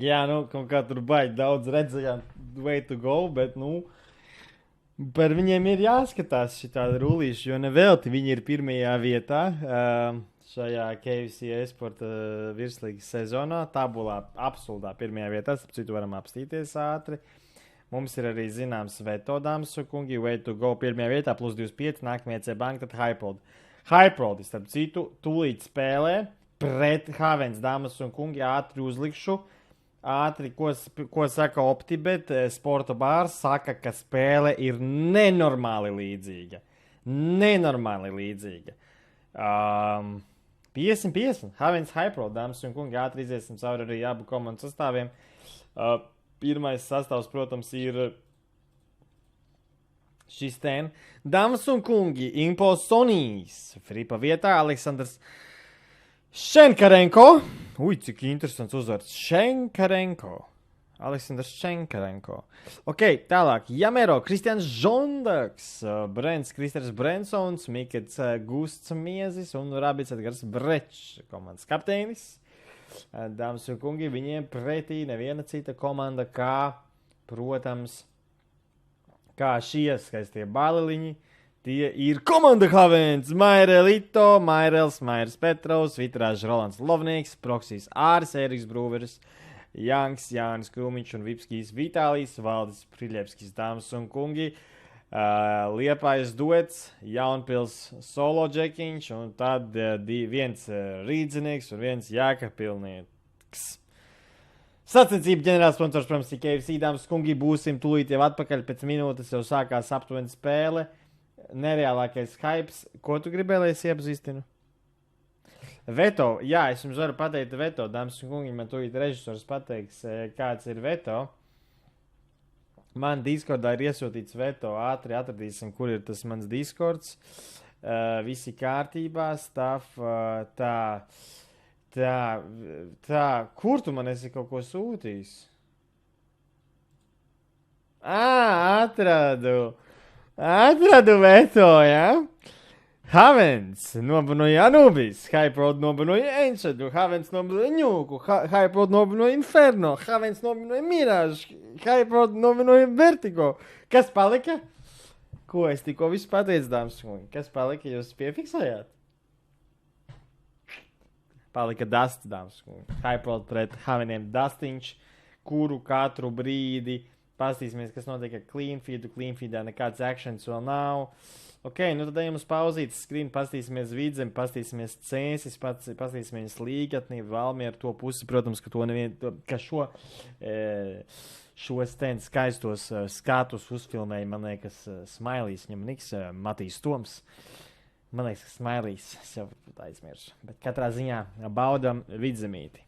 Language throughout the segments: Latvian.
Jā, nu, kaut kā tur baigi daudz redzējām way to go, bet, nu, par viņiem ir jāskatās šitādi rullīši, jo nevelti viņi ir pirmajā vietā šajā KFC esporta virslīgas sezonā, tabulā absolūtā pirmajā vietā, starp citu varam apstīties ātri. Mums ir arī zināms veto, dāmas un kungi, way to go pirmajā vietā, plus 25, nākamajā C-banka, tad Hyperold. Hyperold, starp citu, tūlīt spēlē pret Havens, dāmas un kungi, ātri uzlikšu. Ātri, ko saka OptiBet, sporta bārs saka, ka spēle ir nenormāli līdzīga. Nenormāli līdzīga. 50-50. Havens Hyperold, dāmas un kungi, ātri iziesim cauri arī abu komandu sastāviem. Pirmais sastāvs, protams, ir šis ten. Dāmas un kungi, Imposonijas. Fripa vietā Aleksandrs Šenkarenko. Ui, cik interesants uzvārds. Šenkarenko. Aleksandrs Šenkarenko. Ok, tālāk. Jamero, Kristians Žondaks, Brents, Kristers Brensons, Mikets Gusts Miezis un Rabits Edgars Brečs, komandas kapteinis. Dāmas un kungi, viņiem pretī neviena cita komanda kā, protams, kā šie skaistie baleliņi. Tie ir komanda Havens, Mairelito, Mairels, Mairs Petrovs, Vitrāžs Rolands Lovnieks, Proksijs Āris, Eriks Brūveris, Janks, Jānis Krūmiņš un Vipskijs Vitālijs, Valdis Priļevskis, dāmas un kungi. Liepājas duets, Jaunpils solo džekiņš un tad viens rīdzinieks un viens Jākapilnieks. Sacensību ģenerālsponsors, protams, ir KFC, dāmas kungi, būsim tūlīt jau atpakaļ, pēc minūtes jau sākās aptuveni spēle. Nereālākais hypes. Ko tu gribēji, lai es iepazīstinu? Veto, jā, es jums varu pateikt veto, dāmas un kungi, man tūlīt režisors pateiks, kāds ir veto. Man Discordā ir iesūtīts veto, ātri atradīsim, kur ir tas mans Discords. Visi kārtībā, stuff, tā, kur tu man esi kaut ko sūtījis? Atradu veto, jā? Havens nobanoja Anubis, Hyperold nobanoja Enšadu, Havens nobanoja Ņūku, Hyperold nobanoja Inferno, Havens nobanoja Mirage, Hyperold nobanoja Vertigo. Kas palika? Ko es tikko visu pateicu, dāmas un kungi? Kas palika, jūs piefiksējāt? Palika Dust, dāmas un kungi. Hyperold pret Haveniem Dustiņš, kuru katru brīdi pastīsimies, kas notiek ar Cleanfeedu. Cleanfeedā nekāds actions vēl nav. Ok, nu tad ejam uz pauzītes skrinu, pastīsimies Vidzem, pastīsimies Cēsis, pastīsimies Līgatni, Valmieru, to pusi, protams, ka to nevien, ka šos ten skaistos skatus uzfilmēja, man liekas, Smailīs, viņam niks, Matīs Toms. Man liekas, ka Smailīs, es jau aizmirsu, bet katrā ziņā baudam Vidzemīti.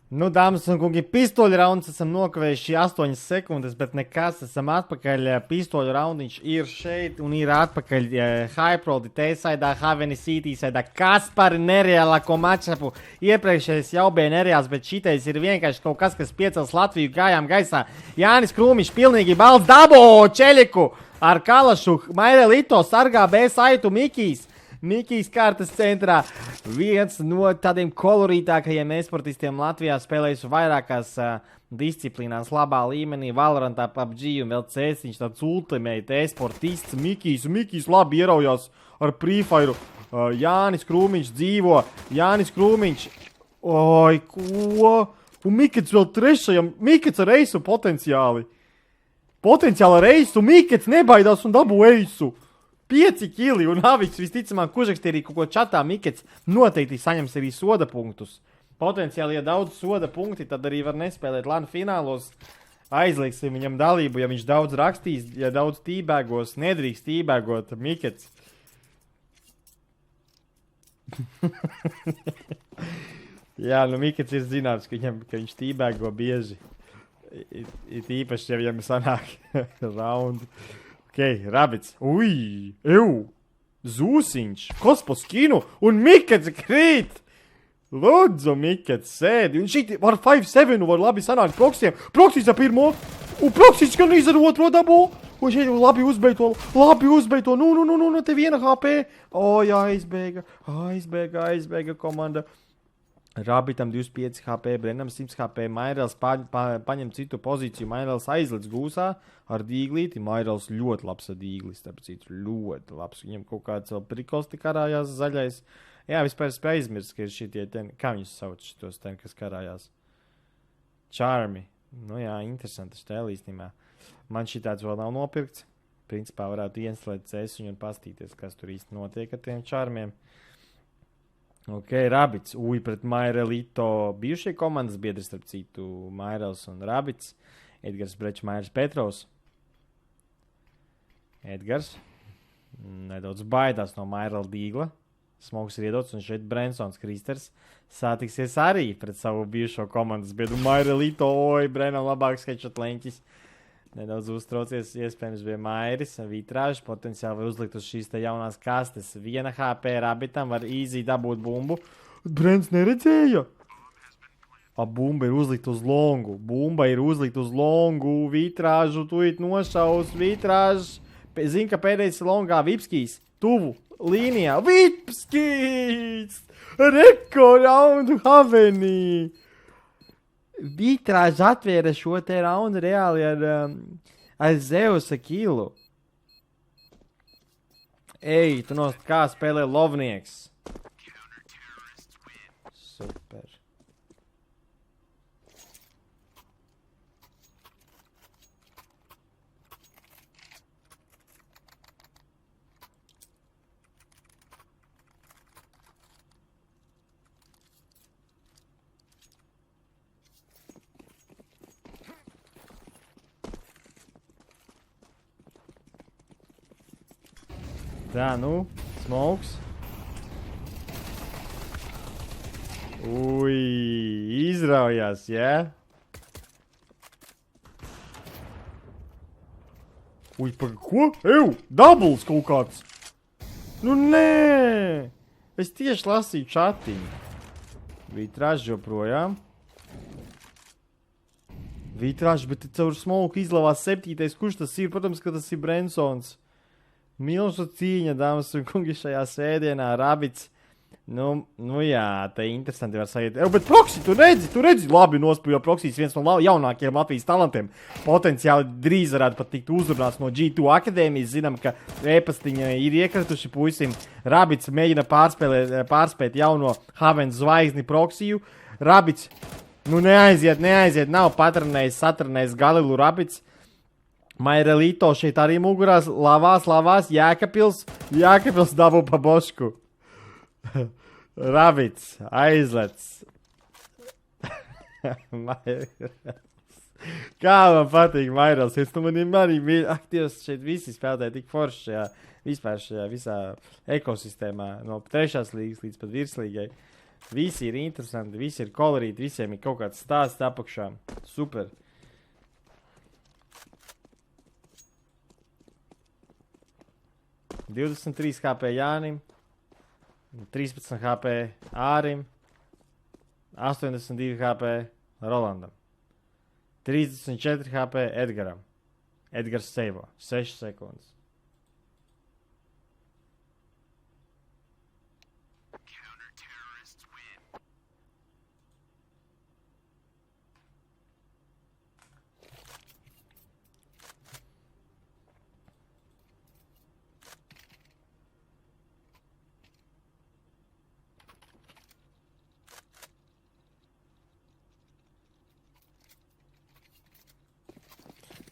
Nu, dāmas un kungi, pistoļu rauns esam nokavējuši 8 sekundes, bet nekas, esam atpakaļ. Pistoļu raundiņš ir šeit un ir atpakaļ. Hyperoldi T-saidā, Haveni City-saidā. Kaspari nereālāko matčapu. Iepriekšējais jau bija nereāls, bet šitais ir vienkārši kaut kas, kas piecels Latviju kājām gaisā. Jānis Krūmiņš pilnīgi balts dabo Čeļiku ar Kalašu. Mairelito sargā B saitu Mikijs. Mikijs kārtas centrā, viens no tādiem kolorītākajiem esportistiem Latvijā, spēlējis vairākās disciplīnās labā līmenī, Valorantā, PUBG un vēl Cēsiņš, tāds ultimate esportists. Mikijs labi ieraujās ar Prefire. Jānis Krūmiņš dzīvo, Jānis Krūmiņš. Oi, ko? Un Mikets vēl trešajam, Mikets ar eisu potenciāli. Potenciāli ar eisu, Mikets nebaidās un dabū eisu. 5 kili un Haviks visticamāk kužakstī arī kaut ko čatā Mikets noteikti saņems arī soda punktus. Potenciāli, ja daudz soda punkti, tad arī var nespēlēt LAN finālos. Aizlieksim viņam dalību, ja viņš daudz rakstīs, ja daudz tībēgos, nedrīkst tībēgot Mikets. Jā, nu Mikets ir zināms, ka viņš tībēgo bieži. It īpaši, ja viņam sanāk raundi. Ok, Rabits. Ui, Zūsiņš, Kosposkinu un Mikets krīt. Lūdzu, Mikets sēdi. Un šī var 5-7 var labi sanākt Proksiem. Proksīs ar pirmo. Un Proksīs gan ar otro dabū. O, šeit labi uzbeig to. Nu, te viena HP. O, jā, aizbēga komanda. Rabitam 25 HP, Brennam 100 HP, Mairels paņem citu pozīciju, Mairels aizlic gūsā ar dīglīti, Mairels ļoti labs ar dīglis, tāpēc ļoti labs, viņam kaut kāds vēl prikols tik karājās zaļais. Jā, vispār spēj aizmirst, ka ir šitie ten, kā viņus sauc šitos ten, kas karājās? Charmi. Nu jā, interesanti stēli īstenībā. Man šitāds vēl nav nopirkts, principā varētu ieinstalēt CS un pastīties, kas tur īsti notiek ar tiem Charmiem. Ok, Rabits, pret Mairelito bijušie komandas biedri, starp citu, Mairels un Rabits, Edgars Brečs, Mairs Petrovs. Edgars nedaudz baidās no Mairela dīgla, smogs ir iedots, un šeit Brensons Kristers sātiksies arī pret savu bijušo komandas biedru Mairelito, Brennam labāks headshot leņķis. Nedaudz uztraucies, iespējams bija Mairis, vitrāžs, potenciāli var uzlikt uz šīs te jaunās kastes. 1 HP Rabitam var easy dabūt bumbu. Brents neredzēja. Bumba ir uzlikt uz longu. Vitrāžu tuit nošaus, vitrāžs. Zin, ka pēdējais longā Vipskijs. Tuvu, līnijā. Vipskijs! Reko raundu Havenī! Vitrāžs atvēra šo te raundu reāli ar Zeusa kilu. Ej, tu nost kā spēlē Lovnieks. Super. Tā, nu, smokes. Izraujās, jā? Ko? Doubles kaut kāds. Nu, nē! Es tieši lasīju čatiņu. Vitrāžs joprojām. Vitrāžs, bet caur smoku izlavās 7. Kurš tas ir? Protams, ka tas ir Brensons. Milzu cīņa, dāmas un kungi, šajā sēdienā. Rabits. Nu jā, te interesanti var sajiet. Bet Proxy, tu redzi, labi nospējo Proxys, viens no jaunākajiem Latvijas talantiem. Potenciāli drīz varētu pat tikt uzrunāts no G2 akadēmijas. Zinām, ka ēpastiņa ir iekrituši puisim. Rabits mēģina pārspēt jauno Haven zvaigzni Proxiju. Rabits, nu neaiziet, nav satranējis Galilu Rabits. Mairelito šeit arī mugurās, lavās, Jēkabpils dabū pa bošku. Rabits, aizlec. Kā man patīk Mairels, tu manim arī mīļi. Dievs, šeit visi spēlētāji tik forši šajā visā ekosistēmā, no 3. līgas līdz pat virslīgai. Visi ir interesanti, visi ir kolorīti, visiem ir kaut kāds stāsts apakšā. Super. 23 HP Jānim, 13 HP Ārim, 82 HP Rolandam, 34 HP Edgaram. Edgars seivo 6 sekundes.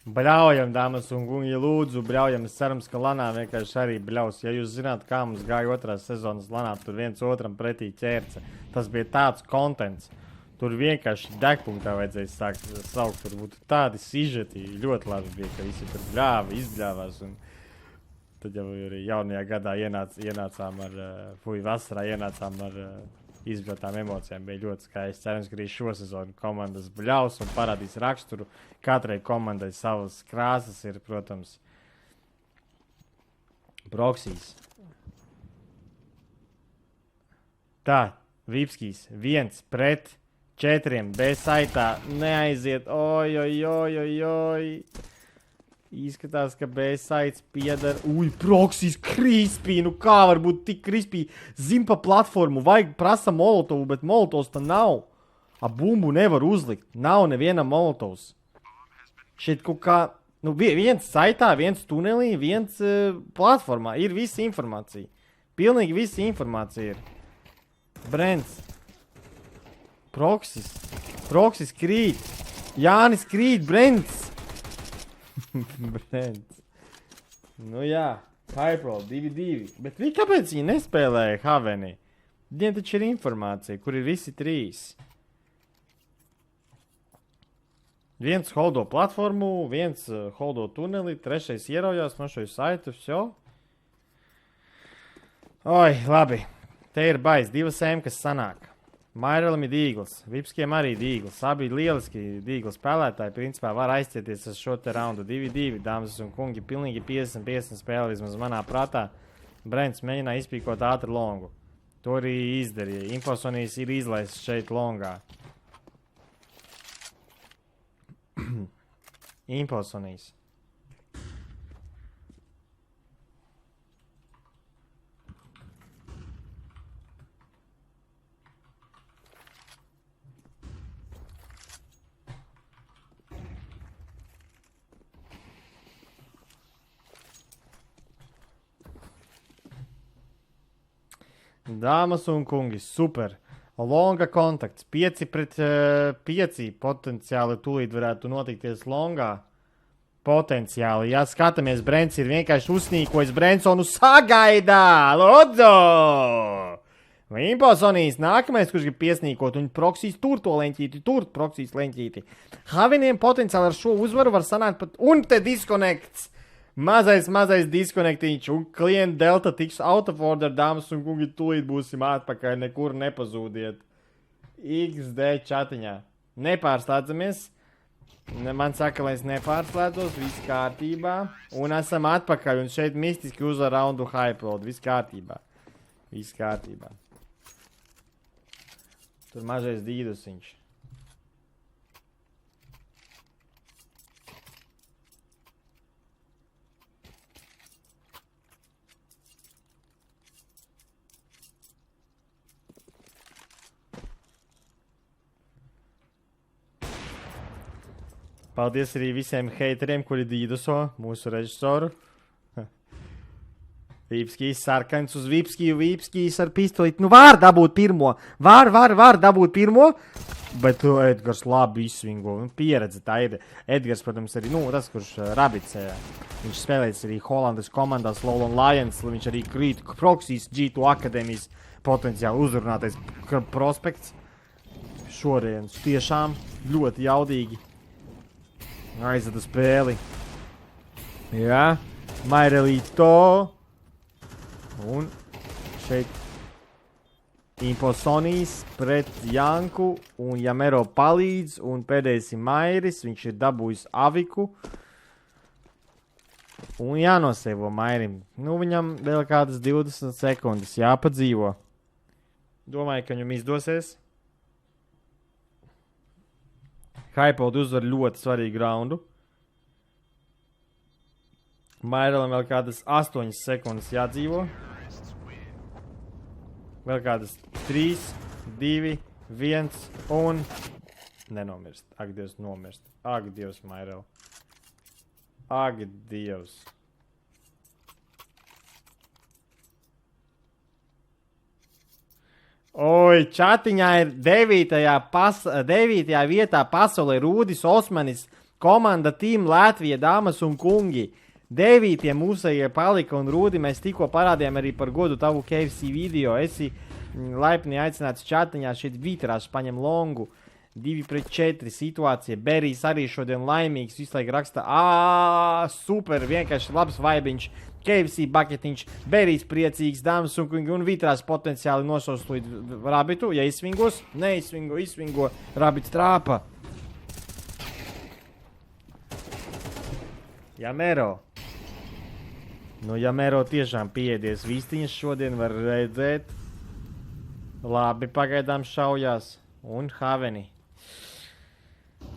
Bļaujam, dāmas un kungi, lūdzu, bļaujam. Es cerams, ka lanā vienkārši arī bļaus. Ja jūs zināt, kā mums gāja 2. sezonas lanā, tur viens otram pretī ķērce. Tas bija tāds kontents. Tur vienkārši degpunktā vajadzēja saukt. Tur būtu tādi sižeti. Ļoti labi bija, ka visi tur izbļāvās. Un tad jau arī jaunajā gadā vasarā ienācām ar izbļautām emocijām. Bija ļoti skaisti. Cerams, ka arī šo sezonu komandas bļaus un parādīs raksturu. Katrai komandai savas krāsas ir, protams, Proxys. Tā, Vipskijs 1 pret 4, B saitā, neaiziet, oj. Izskatās, ka B-sites piedara... Ui, proxys crispy, nu kā var būt tik crispy? Zin pa platformu, vajag prasa molotovu, bet molotovs tā nav. A bumbu nevar uzlikt, nav nevienam molotovs. Šeit kaut kā... Nu, viens saitā, viens tunelī, viens platformā. Ir visa informācija. Pilnīgi visa informācija ir. Brents. Proxys krīt. Jānis krīt, Brents. Brents. Nu jā, Hyperol 2-2. Bet kāpēc viņi nespēlēja Haveni? Viņiem taču ir informācija, kur ir visi 3. Viens holdo platformu, viens holdo tuneli, 3. ieraujās no šo saitu, vso. Oi, labi. Te ir bais, 2 kas sanāk. Mairelam ir dīgls, Vipskiem arī dīgls. Abi lieliski dīgli spēlētāji, principā var aizcieties ar šo te raundu. 2-2, dāmas un kungi, pilnīgi 50-50 spēle vismaz manā prātā. Brents mēģināja izpīkot ātri longu. To arī izdarīja. Infosonijas ir izlaists šeit longā. Infosonijas. Dāmas un kungi, super. Longa kontakts. 5-5 potenciāli tūlīt varētu notikties longā. Potenciāli. Ja skatāmies, Brents ir vienkārši uzsnīkojis Brensonu sagaidā. Lūdzu! Imposonijas nākamais, kurš grib piesnīkot, un proksīs tur to leņķīti, tur proksīs leņķīti. Haveniem potenciāli ar šo uzvaru var sanākt pat, un te diskonekts. Mazais diskonektīņš, un klienta delta tiks out of order, dāmas un kungi, tūlīt būsim atpakaļ, nekur nepazūdiet. XD čatiņā. Nepārslēdzamies. Man saka, lai es nepārslēdzos, viss kārtībā. Un esam atpakaļ, un šeit mistiski uzvar raundu Hyperload, viss kārtībā. Viss kārtībā. Tur mazais dīdusiņš. Paldies arī visiem heiteriem, kuri dīduso mūsu režisoru. Vīpskijs sarkans uz Vīpskiju, Vīpskijs ar pistolīti. Nu var dabūt pirmo, var dabūt pirmo, bet Edgars labi izsvingo. Pieredze tā ir. Edgars, protams, arī, tas, kurš Rabicē. Viņš spēlēs arī Holandas komandās Lowland Lions, viņš arī krīt Proxys G2 akadēmijas potenciāli uzrunātais prospekts. Šodien tiešām ļoti jaudīgi. Aizvada spēli. Jā, Mairelito. Un šeit Imposonijas pret Janku. Un Jamero palīdz. Un pēdējais ir Mairis. Viņš ir dabūjis Aviku. Un jānosevo Mairim. Nu, viņam vēl kādas 20 sekundes jāpadzīvo. Domāju, ka viņam izdosies. Hyperload uzvar ļoti svarīgu raundu. Mairelam vēl kādas 8 sekundes jādzīvo. Vēl kādas 3, 2, 1 un... Nenomirst. Ak, Dievs, nomirst. Ak, Dievs, Mairel. Ak, Dievs. Oi, čatiņā ir 9. vietā pasaulē Rūdis Osmanis, komanda Team Latvija, dāmas un kungi. 9. mūsējie palika un Rūdi mēs tikko parādījām arī par godu tavu KFC video. Esi laipni aicināts čatiņā, šeit Vitrās paņem longu. 2-4 situācija. Berijs arī šodien laimīgs, visu laiku raksta, super, vienkārši labs vaibiņš. KFC baketiņš, Berijs priecīgs, dāmas un kungi, un Vitrās potenciāli nososlīt Rabitu. Ja izsvingos, izsvingo, Rabits trāpa. Jamero. Nu, Jamero tiešām piedies vistiņas šodien var redzēt. Labi, pagaidām šaujās. Un Haveni.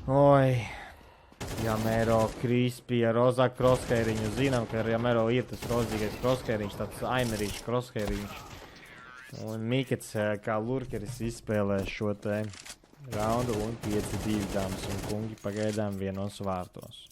Oi. Jamero Crispy ar rozā crosshairiņu. Zinām, ka Jamero ir tas rozīgais crosshairiņš, tāds aimerīšs crosshairiņš. Un Mikets kā lurkeris izspēlē šo te raundu un 5-2 dāmas un kungi pagaidām vienos vārtos.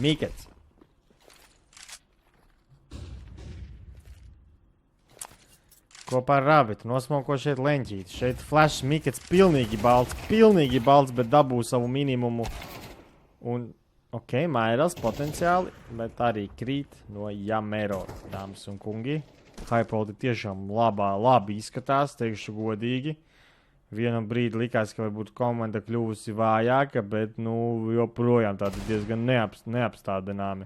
Mikets. Kopā ar Rabitu nosmoko šeit leņķīti. Šeit Flash Mikets pilnīgi balts, bet dabū savu minimumu. Un, ok, Mairels potenciāli, bet arī krīt no Jamero, dāmas un kungi. Hypoldi tiešām labi izskatās, teikšu godīgi. Vienam brīdi likās, ka varbūt komanda kļuvusi vājāka, bet, joprojām tādi diezgan neapstādināmi.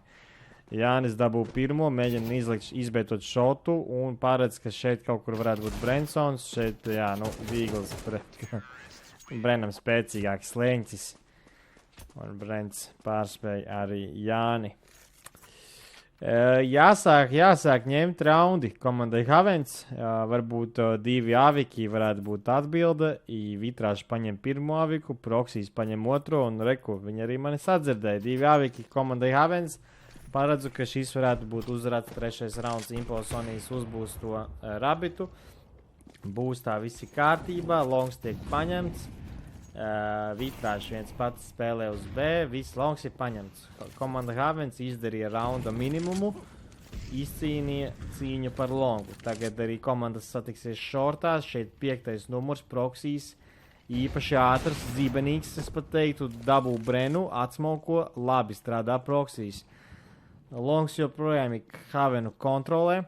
Jānis dabū pirmo, mēģina izbeitot šotu un paredz, ka šeit kaut kur varētu būt Brensons. Šeit, Vīgls pret Brenam spēcīgāks leņķis. Un Brents pārspēja arī Jāni. Jāsāk ņemt raundi komandai Havens. Varbūt 2 aviki varētu būt atbilde. Vitrāši paņem pirmo aviku, Proksīs paņem otro un reku. Viņi arī mani sadzirdēja. 2 aviki komandai Havens. Paredzu, ka šis varētu būt uzvarēts 3. rauns. Impulsonijas uzbūs to Rabitu. Būs tā visi kārtībā. Longs tiek paņemts. Vitrāši viens pats spēlē uz B. Viss longs ir paņemts. Komanda Havens izdarīja raunda minimumu. Izcīnīja cīņu par longu. Tagad arī komandas satiksies šortās. Šeit 5. numurs Proksīs. Īpaši ātrs, zībenīgs, es pat teiktu, dabū Brenu, atsmauko, labi strādā Proksīs. Longs joprojām ir Havenu kontrolē.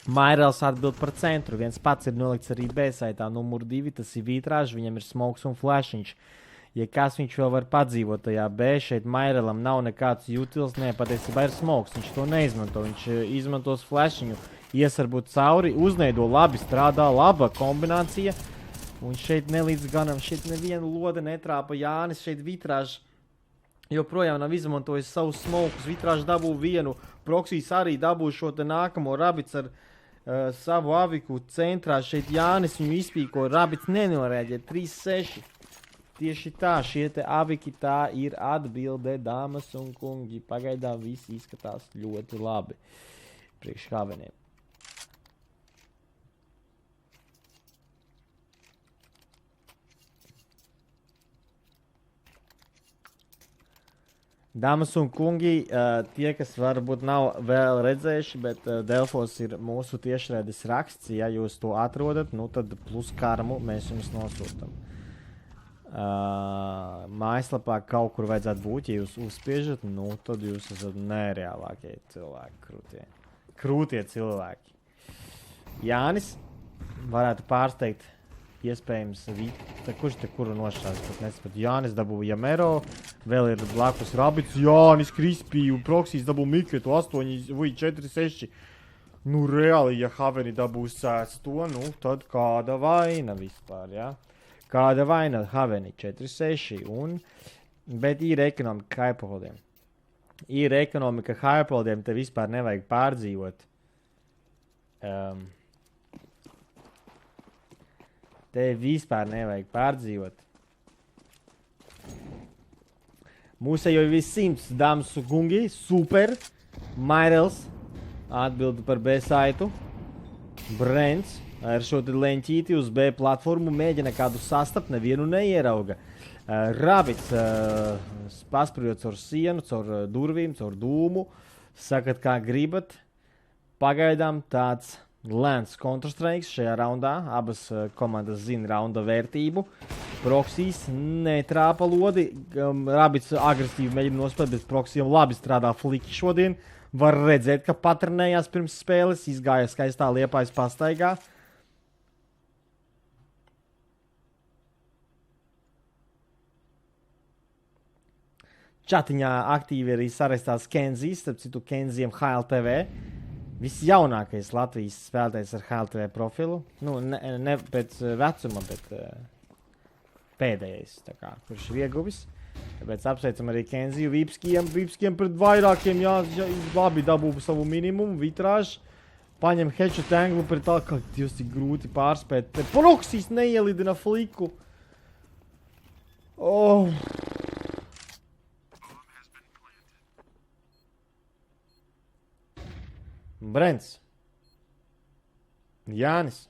Mairels atbild par centru. Viens pats ir nolikts arī B saitā. Numur 2, tas ir Vitrāžs, viņam ir smoks un flashiņš. Ja kas viņš vēl var padzīvot tajā B, šeit Mairelam nav nekāds jutils, patiesībā ir smoks. Viņš to neizmanto. Viņš izmantos flashiņu, ies varbūt cauri, uzneido, labi strādā, laba kombinācija. Un šeit nelīdz ganam, šeit nevienu lode netrāpa Jānis, šeit Vitrāžs joprojām nav izmantojis savus smokus. Vitrāžs dabū vienu, Proksīs arī dabū šo te nākamo, Rabits ar savu aviku centrā. Šeit Jānis viņu izpīko, Rabits nenorēģē, 3-6. Tieši tā, šie te aviki, tā ir atbilde, dāmas un kungi. Pagaidām visi izskatās ļoti labi priekš Haveniem. Dāmas un kungi, tie, kas varbūt nav vēl redzējuši, bet Delfos ir mūsu tiešraides raksts. Ja jūs to atrodat, tad plus karmu mēs jums nosūtam. Mājaslapā kaut kur vajadzētu būt, ja jūs uzspiežat, tad jūs esat nereālākie cilvēki, krūtie cilvēki. Jānis varētu pārsteigt. Iespējams, kurš te kuru nošķās, pat nespēt. Jānis dabū Jamero, vēl ir blakus Rabits, Jānis Crispy un Proksīs dabū Miketu 4-6. Reāli, ja Haveni dabūs sēsto, tad kāda vaina vispār, ja? Kāda vaina Haveni 4-6, bet ir ekonomika Hypoldiem. Ir ekonomika Hypoldiem, te vispār nevajag pārdzīvot. Te vispār nevajag pārdzīvot. Mūsējo ir 100, dāmas un kungi, super. Mairels atbildu par B saitu. Brents ar šo te leņķīti uz B platformu mēģina kādu sastapt, nevienu neierauga. Rabits pasprījot caur sienu, caur durvīm, caur dūmu. Sakat, kā gribat. Pagaidām tāds lēns kontrastraiks šajā raundā. Abas komandas zina raunda vērtību. Proksīs netrāpa lodi. Rabits agresīvi mēģina nospēt, bet Proksijam labi strādā fliki šodien. Var redzēt, ka patrenējās pirms spēles. Izgāja skaistā Liepājas pastaigā. Čatiņā aktīvi arī sarestās Kenzijs. Starp citu Kenzijam HLTV. Visjaunākais Latvijas spēlētājs ar HLTV profilu. Ne pēc vecuma, bet pēdējais, tā kā, kurš ir ieguvis. Tāpēc apsveicam arī Kenziju. Vipskiem pret vairākiem labi dabū savu minimumu, vitrāžu. Paņem headshot anglu pret tā, kā Dievs tik grūti pārspēt. Proksīs neielidina fliku. Oh. Brents. Jānis.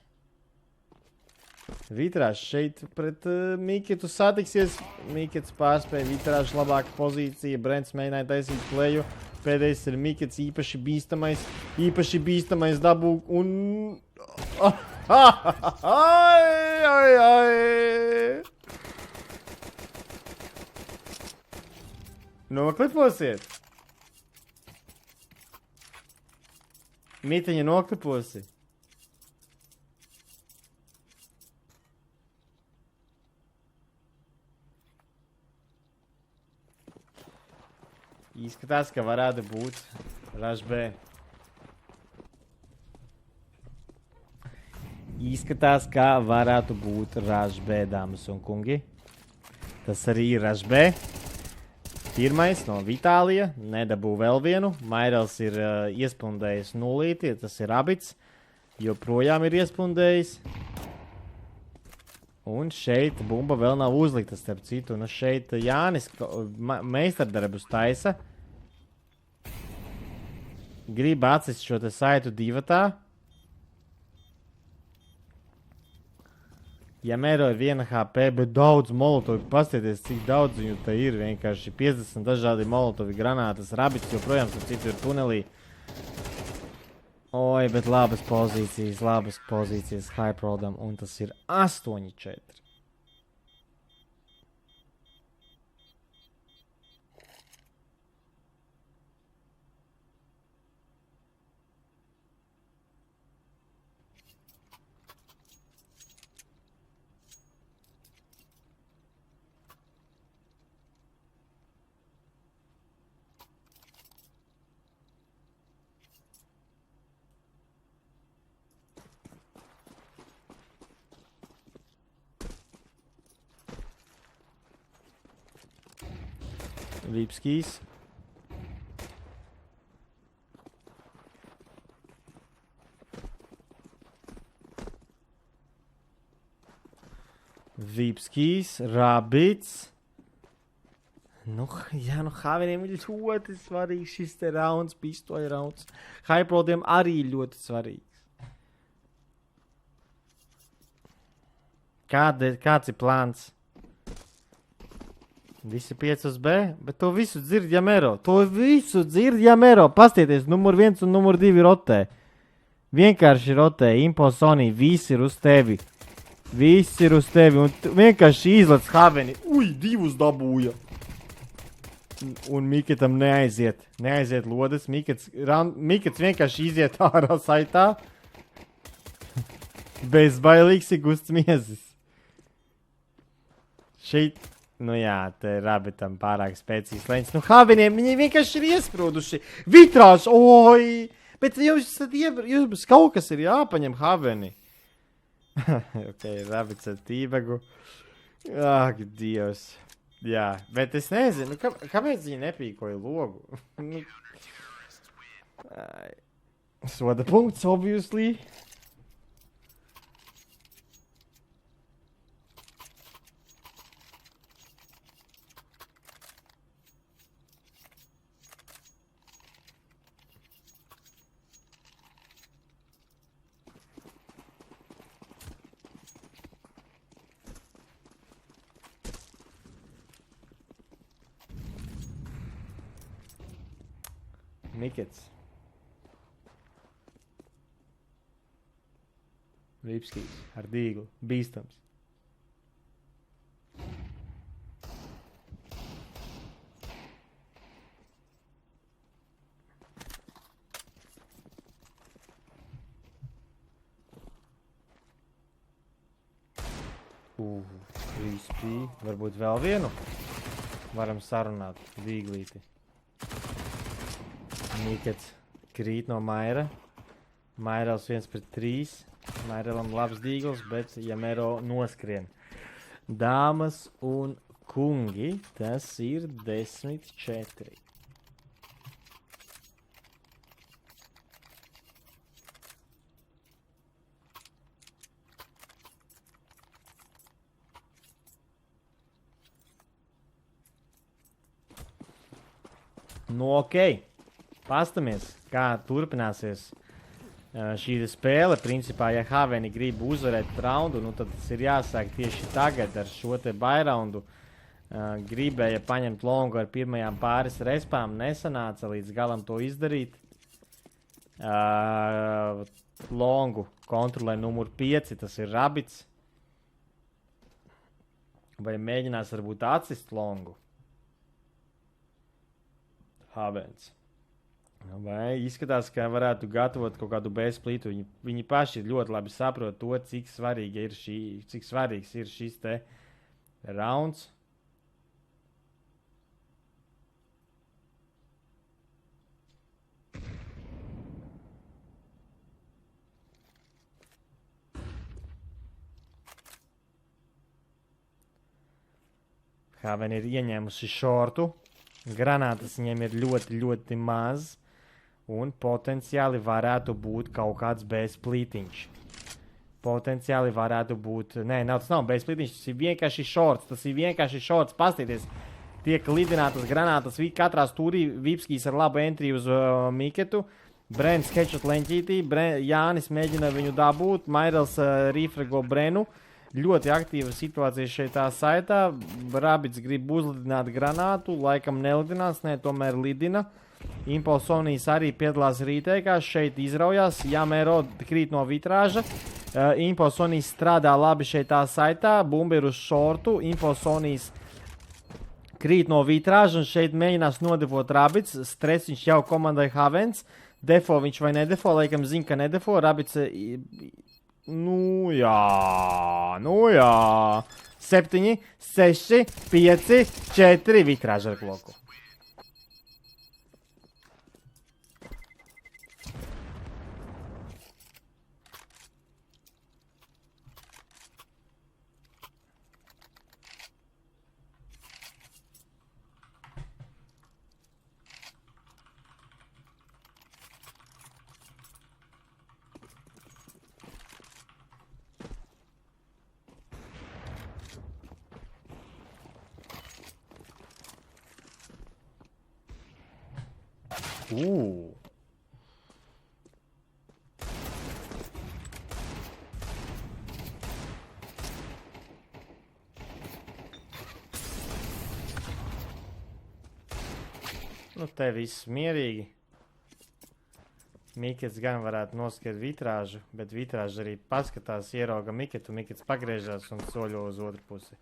Vitrāžs šeit pret Mikitu satiksies. Mikits pārspēja vitrāžs labāka pozīcija. Brents mēģināja taisīt pleju. Pēdējais ir Mikits īpaši bīstamais dabū un... Nokliposiet. Mitiņa nokliposi. Izskatās, ka varētu būt Rush B. Izskatās, ka varētu būt Rush B, dāmas un kungi. Tas arī ir Rush B. Pirmais no Vitālija. Nedabū vēl vienu. Mairels ir iespundējis nulīti. Tas ir Abits. Joprojām ir iespundējis. Un šeit bumba vēl nav uzlikta, starp citu. Un šeit Jānis meistardarbus taisa. Grib atsist šo te saitu divatā. Jamero ir 1 HP, bet daudz molotovi. Pastieties, cik daudz viņu te ir. Vienkārši 50 dažādi molotovi granātas. Rabits joprojām, starp citu, ir tunelī. Oi, bet labas pozīcijas Hyperodam, un tas ir 8-4. Vipskijs. Vipskijs, Rabits. Nu, jā, nu Haveniem ir ļoti svarīgs šis te rauns, pistoļa rauns. Hyperodiem arī ļoti svarīgs. Kāds ir plāns? Visi 5 uz B, bet to visu dzird Jamero. Pastieties, numur 1 un numur 2 rotē. Vienkārši rotē, Impo Sony, visi ir uz tevi. Un vienkārši izlec Haveni. Ui, 2 dabūja. Un Mikitam neaiziet lodes. Mikits vienkārši iziet ārā saitā. Bezbailīgs ir gusts miezis. Šeit... Nu jā, te Rabitam pārāk spēcīgs leņķis. Nu Haveniem viņi vienkārši ir iesprūduši. Vitrāžs, oi! Bet jums kaut kas ir jāpaņem Haveni. Ok, Rabits ar tībagu. Ak, Dievs. Jā, bet es nezinu, kāpēc viņi nepīkoja logu? Soda punkts, obviously. Mikits. Vipskijs ar dīglu. Bīstams. Crispy. Varbūt vēl vienu. Varam sarunāt dīglīti. Mikets krīt no Maira. Mairels 1 pret 3. Mairelam labs dīgls, bet Jamero noskrien. Dāmas un kungi, tas ir 10-4. Nu, ok. Pastamies, kā turpināsies šī spēle. Principā, ja Haveni grib uzvarēt raundu, nu tad tas ir jāsāk tieši tagad ar šo te bairaundu. Gribēja paņemt longu ar pirmajām pāris respām, nesanāca līdz galam to izdarīt. Longu kontrolē numur 5, tas ir Rabits. Vai mēģinās varbūt atsist longu? Havens. Vai izskatās, ka varētu gatavot kaut kādu B-splītu. Viņi paši ļoti labi saprot to, cik svarīgs ir šis te rauns. Haven ir ieņēmusi šortu. Granātas viņiem ir ļoti, ļoti maz. Un potenciāli varētu būt kaut kāds B-splītiņš. Potenciāli varētu būt... Nē, tas nav B-splītiņš, tas ir vienkārši šorts. Pastieties, tiek lidinātas granātas. Katrā stūrī Vipskijs ar labu entry uz Miketu. Brens headshot leņķītī. Jānis mēģina viņu dabūt. Mairels rifrego Brenu. Ļoti aktīva situācija šeit saitā. Rabits grib uzlidināt granātu. Laikam nelidinās, tomēr lidina. Impulsonijas arī piedalās rīteikās. Šeit izraujās. Jamero krīt no vitrāža. Impulsonijas strādā labi šeit saitā. Bumba ir uz šortu. Impulsonijas krīt no vitrāža. Un šeit mēģinās nodefot Rabits. Stress viņš jau komandai Havens. Defo viņš vai nedefo. Laikam zina, ka nedefo. Rabits... Nu jā. 7, 6, 5, 4 vitrāža ar kloku. Nu, te viss mierīgi. Mikets gan varētu noskriet vitrāžu, bet vitrāžu arī paskatās, ierauga Miketu. Mikets pagriežās un soļo uz otru pusi.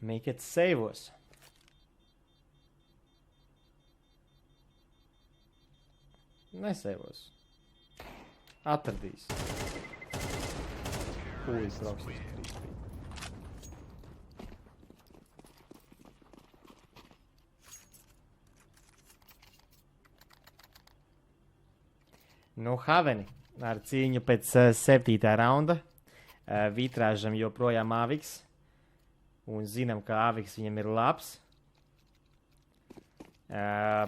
Mikets seivos. Neseivos. Atradīs. Pūlis rakstus krīt. Nu, Haveni ar cīņu pēc 7. raunda. Vitrāžam joprojām Aviks. Un zinām, ka Aviks viņam ir labs.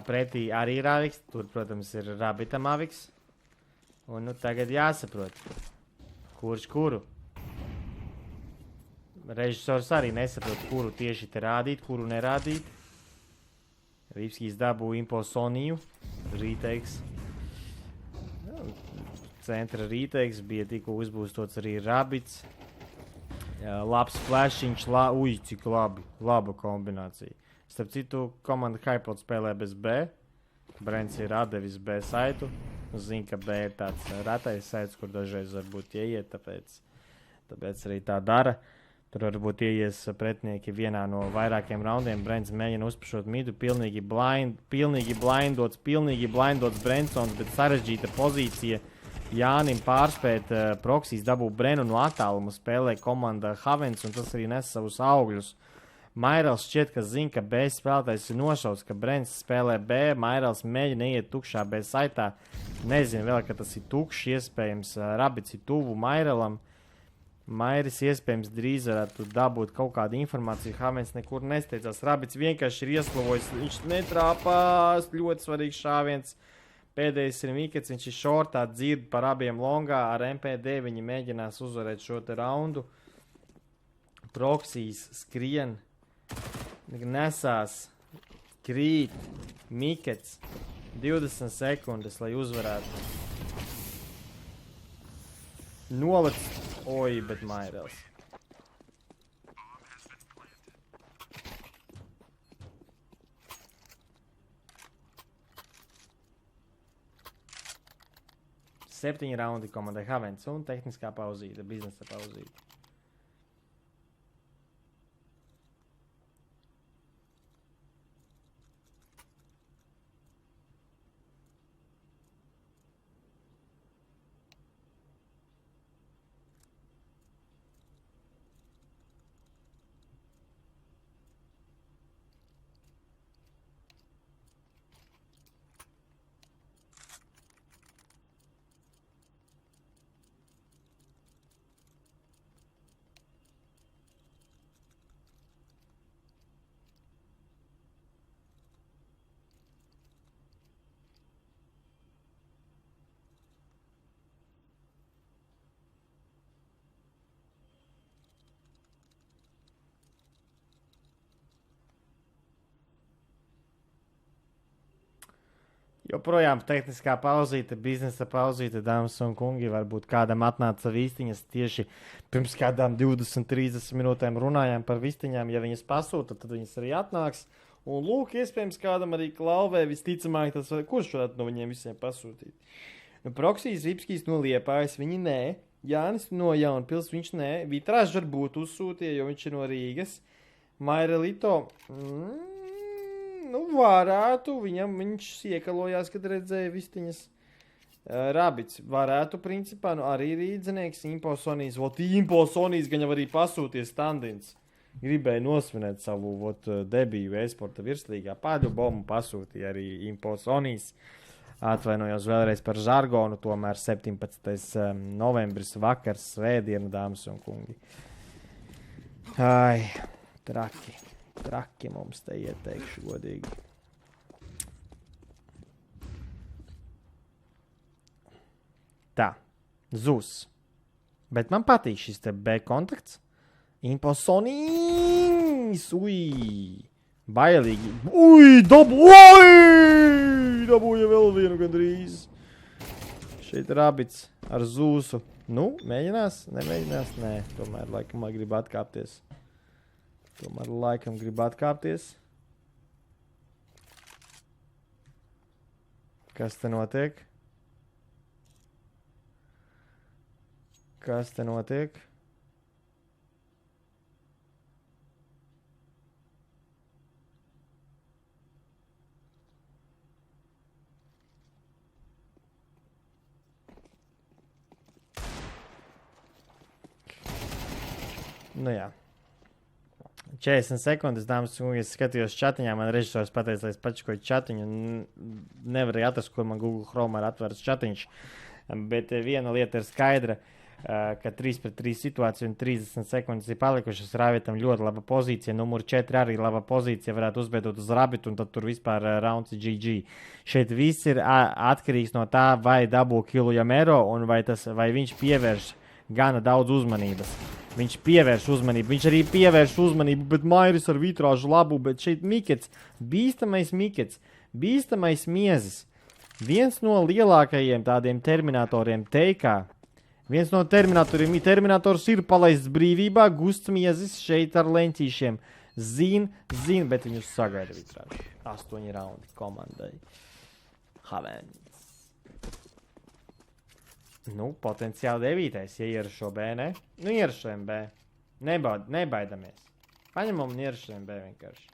Pretī arī ir Aviks. Tur, protams, ir Rabitam Aviks. Un nu tagad jāsaprot, kurš kuru. Režisors arī nesaprot, kuru tieši te rādīt, kuru nerādīt. Vipskijs dabū impulsoniju. Rīteiks. Centra rīteiks. Bija tikko uzbūstots arī Rabits. Labs flashiņš, cik labi, laba kombinācija. Starp citu, komanda Hypod spēlē bez B. Brents ir atdevis B saitu. Zin, ka B ir tāds retais saits, kur dažreiz varbūt ieiet, tāpēc arī tā dara. Tur varbūt ieies pretinieki vienā no vairākiem raundiem. Brents mēģina uzpašot midu, pilnīgi blindots Brentsons, bet sarežģīta pozīcija. Jānim pārspēt proksijas dabū Brenu no attālumu, spēlē komanda Havens, un tas arī nes savus augļus. Mairels šķiet, ka zina, ka B spēlētājs ir nošauts, ka Brents spēlē B, Mairels mēģina iet tukšā B saitā. Nezinu vēl, ka tas ir tukšs, iespējams, Rabits ir tuvu Mairelam. Mairis iespējams drīz varētu dabūt kaut kādu informāciju, Havens nekur nesteidzās. Rabits vienkārši ir ieslavojis, viņš netrāpās, ļoti svarīgs šāviens. Pēdējais ir Mikets, viņš ir šortā, dzird par abiem longā, ar MP9 viņi mēģinās uzvarēt šo te raundu. Proksijas skrien, nesās, krīt, Mikets, 20 sekundes, lai uzvarētu. Nolec, oi, bet Mairels. Septiņi raundi komandai Havens un tehniskā pauzīte, biznesa pauzīte. Joprojām tehniskā pauzīte, biznesa pauzīte, dāmas un kungi, varbūt kādam atnāca vistiņas tieši pirms kādām 20-30 minūtēm runājām par vistiņām. Ja viņas pasūta, tad viņas arī atnāks. Un lūk, iespējams, kādam arī klauvē, visticamāk, tas kurš varētu no viņiem visiem pasūtīt. Proksijas, Vipskijs no Liepājas, viņi nē. Jānis no Jaunpils, viņš nē. Vitrāžs varbūt uzsūtīja, jo viņš ir no Rīgas. Mairelito, nu, varētu, viņš iekalojās, kad redzēja vistiņas. Rabits varētu, principā, nu, arī rīdzenieks, Imposonijas, Imposonijas gan jau arī pasūties standins. Gribēja nosvinēt savu, debiju e-sporta virslīgā. Paļubomu pasūtīja arī Imposonijas. Atvainojos vēlreiz par žargonu, tomēr 17. novembris vakars, svētdiena, dāmas un kungi. Ai, traki mums te ieteikšu godīgi. Tā, Zus. Bet man patīk šis te B kontakts. Imposonīs, bailīgi. Dabūja vēl vienu gandrīz. Šeit Rabits ar Zusu. Nu, mēģinās? Nemēģinās? Nē, tomēr laikam grib atkāpties. Kas te notiek? Nu jā. 40 sekundes, dāmas un kungi, es skatījos čatiņā, man režisors pateica, lai es pačakoju čatiņu, nevarēju atrast, kur man Google Chrome ir atvērts čatiņš, bet viena lieta ir skaidra, ka 3-3 situācija un 30 sekundes ir palikušas, Ravitam ļoti laba pozīcija, numur 4 arī laba pozīcija, varētu uzbēdot uz Rabitu un tad tur vispār rauns ir GG. Šeit viss ir atkarīgs no tā, vai dabū kilu Jamero un vai viņš pievērš gana daudz uzmanības. Viņš pievērš uzmanību, bet Mairis ar vitrāžu labu, bet šeit Mikets, bīstamais miezis. Viens no lielākajiem tādiem terminatoriem teikā. Viens no terminators ir palaists brīvībā, Gusts miezis šeit ar leņķīšiem. Zin, bet viņus sagaida vitrāžu. 8 raundi komandai. Havens. Nu, potenciāli 9. Ja ierašo B, ne? Nu, ierašojam B. Nebaidamies. Paņemam nieršiem B vienkārši.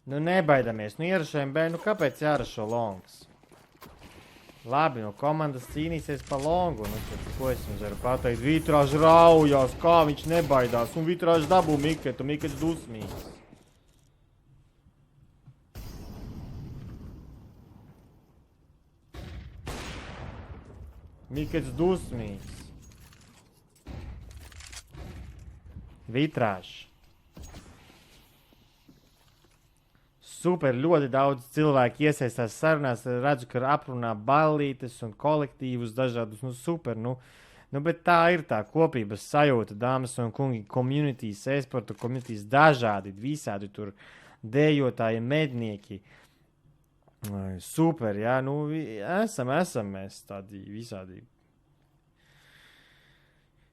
Nu nebaidamies, nu ierašajam B, nu kāpēc jārašo longs? Labi, nu komandas cīnīsies pa longu, nu tad ko es jums varu pateikt? Vitrāžs raujās, kā viņš nebaidās, un Vitrāžs dabū Miketu, Mikets dusmīgs. Mikets dusmīgs. Vitrāžs. Super, ļoti daudz cilvēku iesaistās sarunās, redzu, ka aprunā ballītes un kolektīvus dažādus, nu super, nu bet tā ir tā kopības sajūta, dāmas un kungi, communities, e-sporta communities, dažādi, visādi tur dējotāji, mednieki, super, jā, nu esam mēs tādi visādi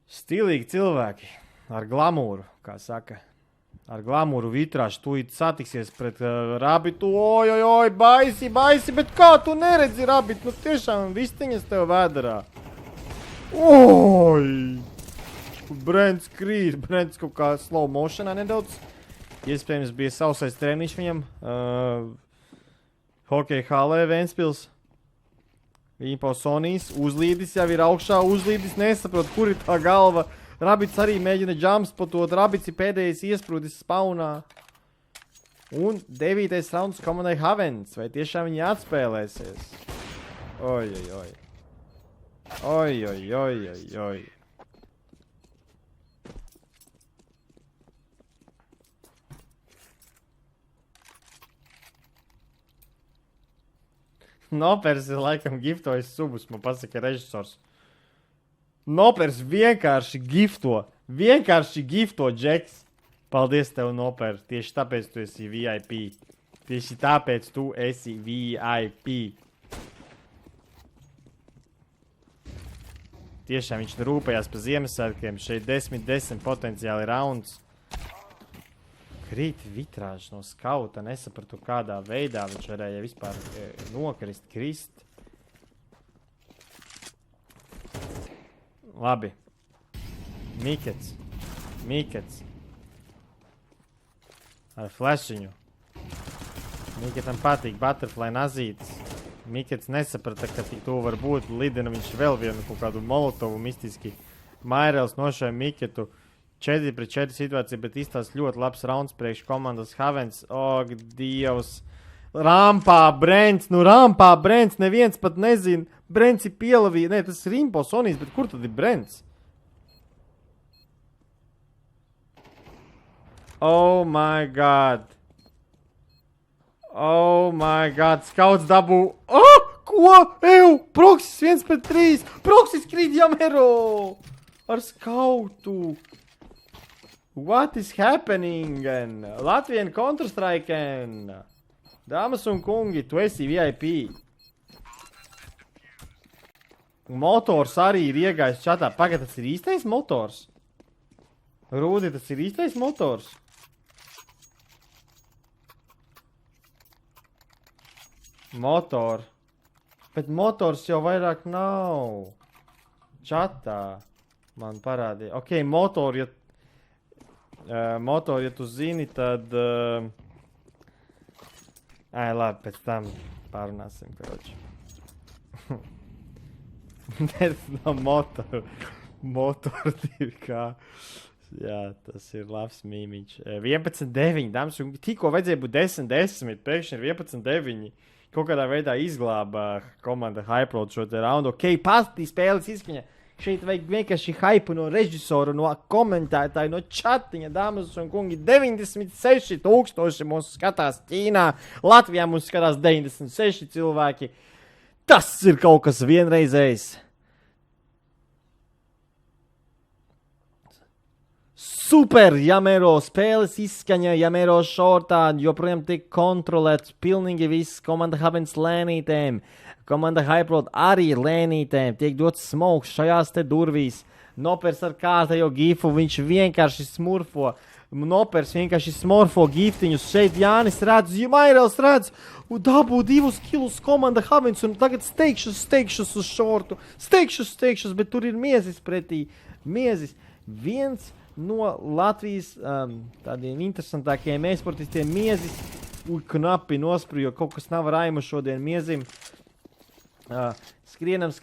stilīgi cilvēki, ar glamūru, kā saka. Ar glamūru Vitrāžs tūlīt satiksies pret Rabitu. Oj, baisi, bet kā tu neredzi, Rabit? Nu tiešām vistiņas tev vēdarā. Oj! Brents krīt, Brents kaut kā slow motionā nedaudz. Iespējams bija sausais treniņš viņam. Hokeja halē Ventspils. Viņa Sonijas uzlīdis jau ir augšā, uzlīdis nesaprot, kur ir tā galva. Rabits arī mēģina jumpspotot, Rabits ir pēdējais iesprūdis spawnā. Un 9. rauns komandai Havens. Vai tiešām viņi atspēlēsies? Oj. Nopers ir laikam giftojis subus, man pasaka režisors. Nopers vienkārši gifto, Džeks. Paldies tev, Noper. Tieši tāpēc tu esi VIP. Tieši tāpēc tu esi VIP. Tiešām viņš rūpējās par Ziemassvētkiem. Šeit 10 potenciāli rauns. Krīt Vitrāžs no skauta. Nesapratu, kādā veidā viņš varēja vispār krist. Labi. Mikets. Ar flashiņu. Miketam patīk butterfly nazītes. Mikets nesaprata, ka tik to var būt. Lidina viņš vēl vienu kaut kādu molotovu mistiski. Mairels nošoja Miketu. 4-4 situācija, bet izstās ļoti labs rauns priekš komandas Havens. Og, Dievs. Rampā Brents, neviens pat nezin. Brents ir pielavīja, ne, tas ir Rimpo Sonijas, bet kur tad ir Brents? Oh my god, skauts dabū. Oh, ko? Proxys 1-3, Proxys krīt Jamero ar skautu. What is happening? Latvien Counter-Strike. Dāmas un kungi, tu esi VIP. Motors arī ir iegājis čatā. Pagad, tas ir īstais motors? Rūdi, tas ir īstais motors? Motor. Bet motors jau vairāk nav. Čatā man parādīja. Ok, motor, ja tu zini, tad... labi, pēc tam pārunāsim, karoči. No motor 2K. Jā, tas ir labs mīmiņš. 11-9, dāmas, un tikko vajadzēja būt 10-10, pēkšņi ir 11-9. Kaut kādā veidā izglāba komanda Hypeload šo te raundu. Ok, pastī spēles izskaņa. Šeit vajag vienkārši hypu no režisora, no komentētāja, no chatiņa, dāmas un kungi. 96,000 mūs skatās Ķīnā. Latvijā mūs skatās 96 cilvēki. Tas ir kaut kas vienreizējs. Super, Jamero spēles izskaņa, Jamero šortā, joprojām tiek kontrolēts pilnīgi viss komanda Havens lēnītēm. Komanda Hypeload arī lēnītēm, tiek dots smokes šajās te durvīs. Nopers ar kārtējo gifu, viņš vienkārši smurfo. Nopers vienkārši smurfo giftiņus. Šeit Jānis redz, Mairels redz. Un dabū 2 kilus komanda Havens un tagad steikšus uz šortu. Steikšus, bet tur ir miezis pretī. Miezis. Viens no Latvijas tādiem interesantākajiem e-sportistiem miezis. Knapi nosprīja, jo kaut kas nav raimu šodien miezim. Skrienam,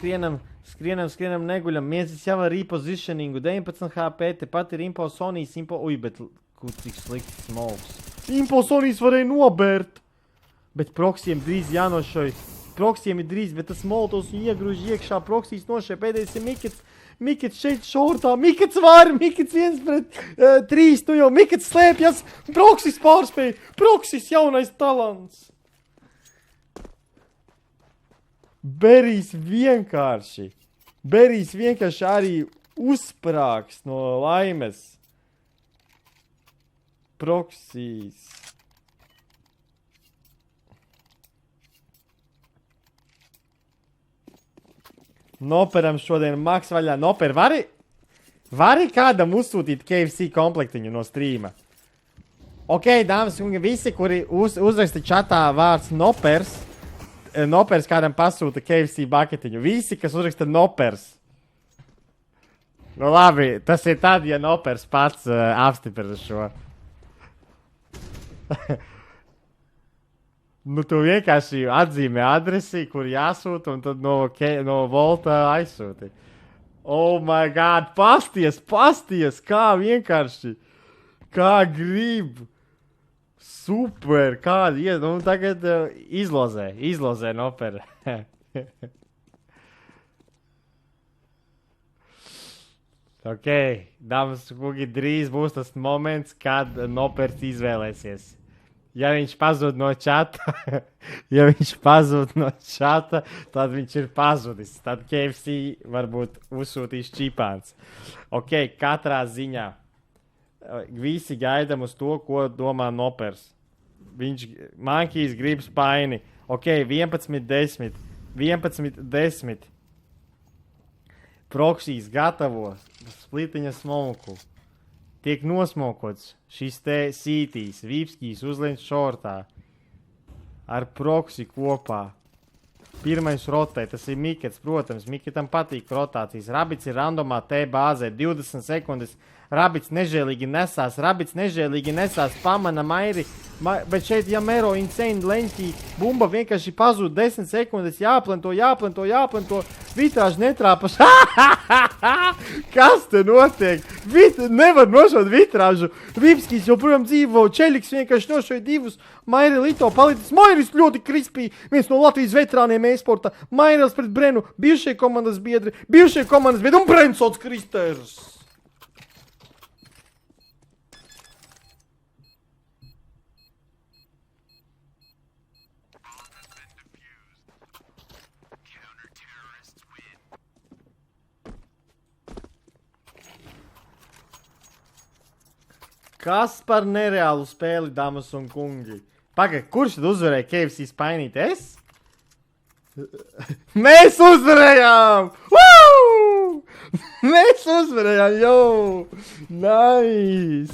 neguļam. Miezis jau ar repositioningu, 19 HP, tepat ir Impo Sonijs, bet cik slikti smokes. Impo Sonijs varēja nobērt, bet proksiem drīz jānošoj. Proksiem ir drīz, bet tas molotovs iegruž iekšā, proksīs nošai, pēdējais ir Mikets. Mikets šeit šortā, Mikets var, Mikets 1-3, tu jau Mikets slēpjas, Proksis pārspēja, Proksis jaunais talants. Berijs vienkārši arī uzsprāgs no laimes. Proksis. Noperam šodien maks vaļā. Noper, vari kādam uzsūtīt KFC komplektiņu no streama? Ok, dāmas un visi, kuri uzraksta čatā vārds Nopers, Nopers kādam pasūta KFC baketiņu. Visi, kas uzraksta Nopers. Nu labi, tas ir tad, ja Nopers pats apstiprina šo. Nu, tu vienkārši atzīmē adresi, kur jāsūta, un tad no Volta aizsūti. Oh my god, pasties, kā vienkārši, kā grib. Super, kādi iet, nu tagad izlozē Noper. Ok, dāmas un kungi, drīz būs tas moments, kad Nopers izvēlēsies. Ja viņš pazūd no čata, tad viņš ir pazudis. Tad KFC varbūt uzsūtīs čipāns. Ok, katrā ziņā. Visi gaidam uz to, ko domā Nopers. Mankijs grib spaini. Ok, 11-10. 11-10. Proksīs gatavo splitiņa smoku. Tiek nosmokots šis te sītīs, Vīpskijs uzlēns šortā ar proksi kopā. Pirmais rotē, tas ir Mikets, protams, Miketam patīk rotācijas. Rabits ir randomā T bāzē, 20 sekundes. Rabits nežēlīgi nesās, pamana Mairi, bet šeit Jamero insane leņķī, bumba vienkārši pazūd 10 sekundes, jāplanto, vitrāži netrāpas. Kas te notiek? Nevar nošot vitrāžu. Vīpskijs joprojām dzīvo, Čeliks vienkārši nošoja 2, Mairi Lito palicis. Mairis ļoti krispī, viens no Latvijas veterāniem e-sporta. Mairils pret Brenu, bijušie komandas biedri un Brensots Kristers. Kas par nereālu spēli, dāmas un kungi? Pagaid, kurš tad uzvarēja KFC spainīt? Es? Mēs uzvarējām! Woo! Mēs uzvarējām, jo! Nice!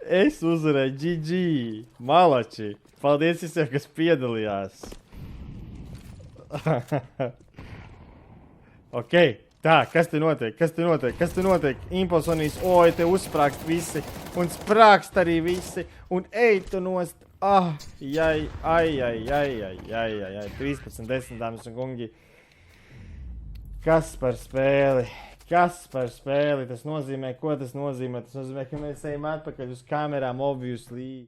Es uzvarēju, GG! Malači! Paldies visiem, kas piedalījās! Ok. Tā, kas te notiek? Impulsonīs, oi, te uzsprākst visi, un sprākst arī visi, un ej tu nost, ai, 13-10, dāmas un kungi. Kas par spēli? Tas nozīmē, ko tas nozīmē? Tas nozīmē, ka mēs ejam atpakaļ uz kamerām, obviously.